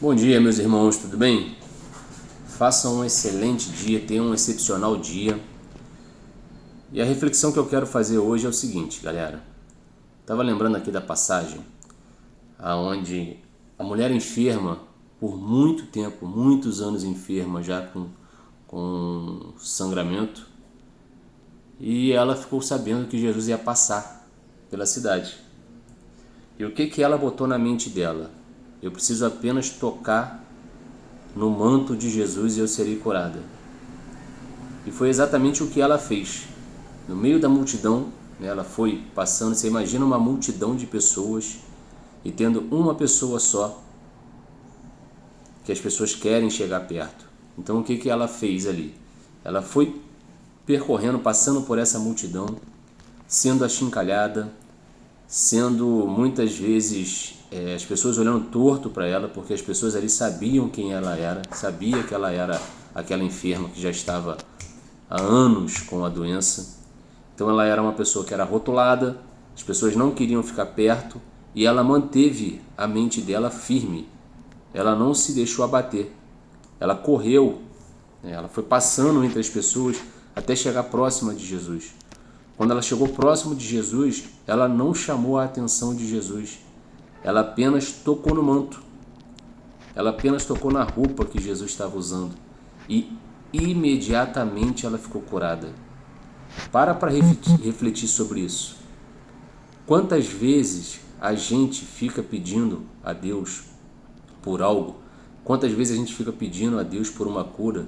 Bom dia, meus irmãos, tudo bem? Façam um excelente dia, tenham um excepcional dia. E a reflexão que eu quero fazer hoje é o seguinte, galera. Estava lembrando aqui da passagem aonde a mulher enferma por muito tempo, muitos anos enferma já com sangramento, e ela ficou sabendo que Jesus ia passar pela cidade. E o que ela botou na mente dela? Eu preciso apenas tocar no manto de Jesus e eu serei curada. E foi exatamente o que ela fez. No meio da multidão, né, ela foi passando. Você imagina uma multidão de pessoas e tendo uma pessoa só que as pessoas querem chegar perto. Então o que ela fez ali? Ela foi percorrendo, passando por essa multidão, sendo achincalhada, sendo muitas vezes as pessoas olhando torto para ela, porque as pessoas ali sabiam quem ela era, sabia que ela era aquela enferma que já estava há anos com a doença. Então ela era uma pessoa que era rotulada, as pessoas não queriam ficar perto e ela manteve a mente dela firme. Ela não se deixou abater. Ela correu, né? Ela foi passando entre as pessoas até chegar próxima de Jesus. Quando ela chegou próximo de Jesus, ela não chamou a atenção de Jesus. Ela apenas tocou no manto. Ela apenas tocou na roupa que Jesus estava usando. E imediatamente ela ficou curada. Para refletir sobre isso. Quantas vezes a gente fica pedindo a Deus por algo? Quantas vezes a gente fica pedindo a Deus por uma cura?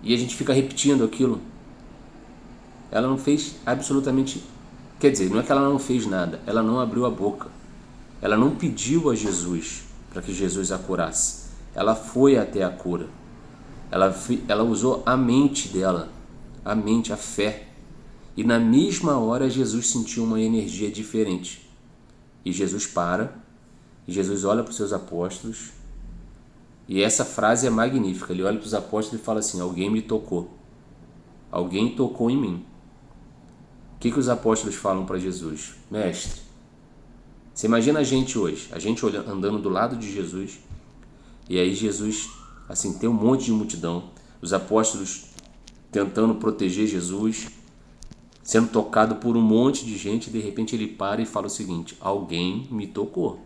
E a gente fica repetindo aquilo? Ela não fez absolutamente... Quer dizer, não é que ela não fez nada, ela não abriu a boca. Ela não pediu a Jesus para que Jesus a curasse. Ela foi até a cura. Ela usou a mente dela, a mente, a fé. E na mesma hora Jesus sentiu uma energia diferente. E Jesus para, e Jesus olha para os seus apóstolos, e essa frase é magnífica. Ele olha para os apóstolos e fala assim: alguém me tocou. Alguém tocou em mim. O que os apóstolos falam para Jesus? Mestre, você imagina a gente hoje, a gente andando do lado de Jesus, e aí Jesus, assim, tem um monte de multidão, os apóstolos tentando proteger Jesus, sendo tocado por um monte de gente, e de repente ele para e fala o seguinte: alguém me tocou.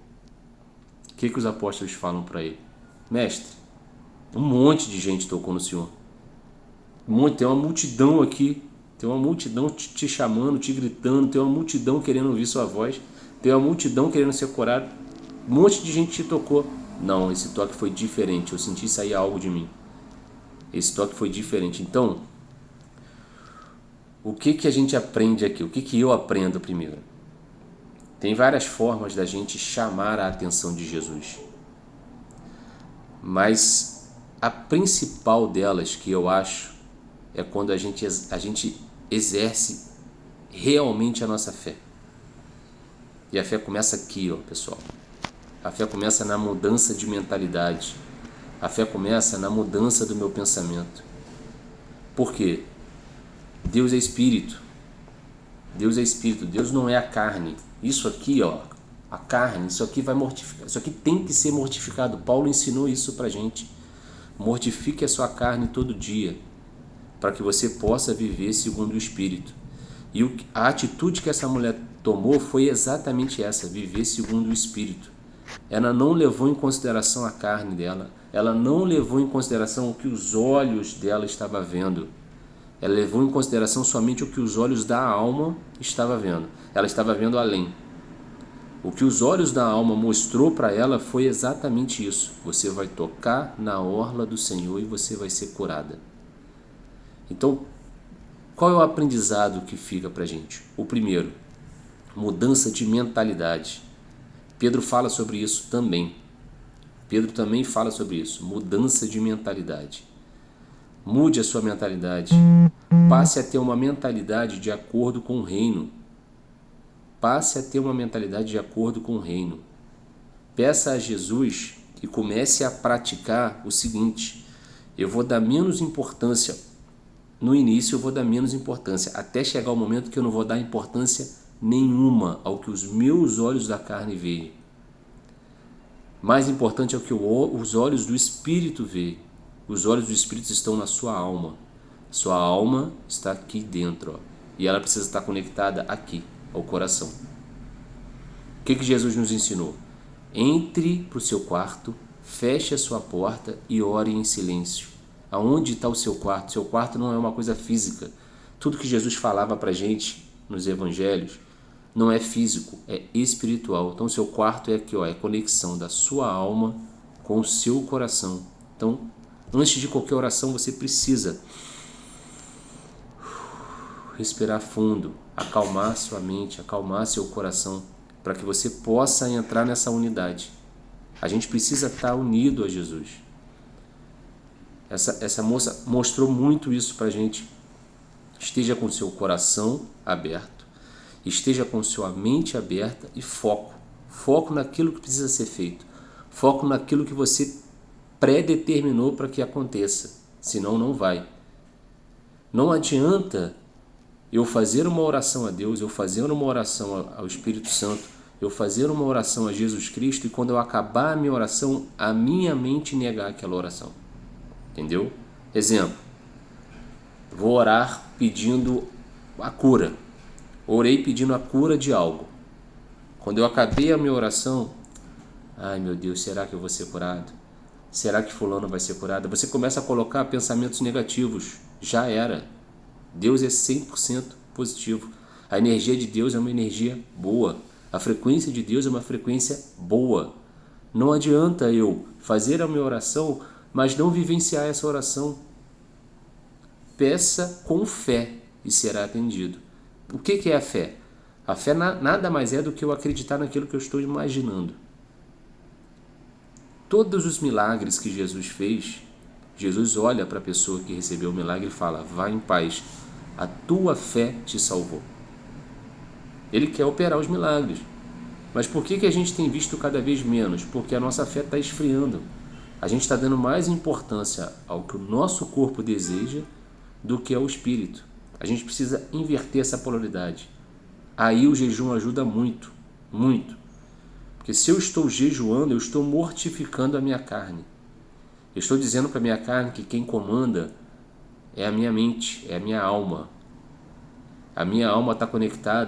O que os apóstolos falam para ele? Mestre, um monte de gente tocou no Senhor. Tem uma multidão aqui, tem uma multidão te chamando, te gritando, tem uma multidão querendo ouvir sua voz, tem uma multidão querendo ser curado, um monte de gente te tocou. Não, esse toque foi diferente, eu senti sair algo de mim. Esse toque foi diferente. Então, o que a gente aprende aqui? O que eu aprendo primeiro? Tem várias formas da gente chamar a atenção de Jesus. Mas a principal delas, que eu acho, é quando a gente exerce realmente a nossa fé. E a fé começa aqui, ó, pessoal. A fé começa na mudança de mentalidade. A fé começa na mudança do meu pensamento. Por quê? Deus é espírito. Deus é espírito. Deus não é a carne. Isso aqui, ó, a carne, isso aqui vai mortificar. Isso aqui tem que ser mortificado. Paulo ensinou isso pra gente. Mortifique a sua carne todo dia, para que você possa viver segundo o Espírito. E a atitude que essa mulher tomou foi exatamente essa: viver segundo o Espírito. Ela não levou em consideração a carne dela, ela não levou em consideração o que os olhos dela estavam vendo. Ela levou em consideração somente o que os olhos da alma estavam vendo. Ela estava vendo além. O que os olhos da alma mostrou para ela foi exatamente isso: você vai tocar na orla do Senhor e você vai ser curada. Então, qual é o aprendizado que fica para a gente? O primeiro, mudança de mentalidade. Pedro fala sobre isso também. Pedro também fala sobre isso, mudança de mentalidade. Mude a sua mentalidade. Passe a ter uma mentalidade de acordo com o reino. Passe a ter uma mentalidade de acordo com o reino. Peça a Jesus e comece a praticar o seguinte: eu vou dar menos importância. No início eu vou dar menos importância, até chegar o momento que eu não vou dar importância nenhuma ao que os meus olhos da carne veem. Mais importante é o que os olhos do Espírito veem. Os olhos do Espírito estão na sua alma. Sua alma está aqui dentro, ó, e ela precisa estar conectada aqui, ao coração. O que Jesus nos ensinou? Entre para o seu quarto, feche a sua porta e ore em silêncio. Aonde está o seu quarto? Seu quarto não é uma coisa física. Tudo que Jesus falava para a gente nos evangelhos não é físico, é espiritual. Então, seu quarto é aqui, ó, é a conexão da sua alma com o seu coração. Então, antes de qualquer oração, você precisa respirar fundo, acalmar sua mente, acalmar seu coração, para que você possa entrar nessa unidade. A gente precisa estar unido a Jesus. Essa moça mostrou muito isso para a gente. Esteja com seu coração aberto, esteja com sua mente aberta e foco. Foco naquilo que precisa ser feito. Foco naquilo que você predeterminou para que aconteça. Senão não vai. Não adianta eu fazer uma oração a Deus, eu fazer uma oração ao Espírito Santo, eu fazer uma oração a Jesus Cristo e quando eu acabar a minha oração, a minha mente negar aquela oração. Entendeu? Exemplo. Vou orar pedindo a cura. Orei pedindo a cura de algo. Quando eu acabei a minha oração, ai meu Deus, será que eu vou ser curado? Será que fulano vai ser curado? Você começa a colocar pensamentos negativos. Já era. Deus é 100% positivo. A energia de Deus é uma energia boa. A frequência de Deus é uma frequência boa. Não adianta eu fazer a minha oração, mas não vivenciar essa oração. Peça com fé e será atendido. O que é a fé? A fé nada mais é do que eu acreditar naquilo que eu estou imaginando. Todos os milagres que Jesus fez, Jesus olha para a pessoa que recebeu o milagre e fala: vá em paz, a tua fé te salvou. Ele quer operar os milagres. Mas por que a gente tem visto cada vez menos? Porque a nossa fé está esfriando. A gente está dando mais importância ao que o nosso corpo deseja do que ao espírito. A gente precisa inverter essa polaridade. Aí o jejum ajuda muito, muito. Porque se eu estou jejuando, eu estou mortificando a minha carne. Eu estou dizendo para a minha carne que quem comanda é a minha mente, é a minha alma. A minha alma está conectada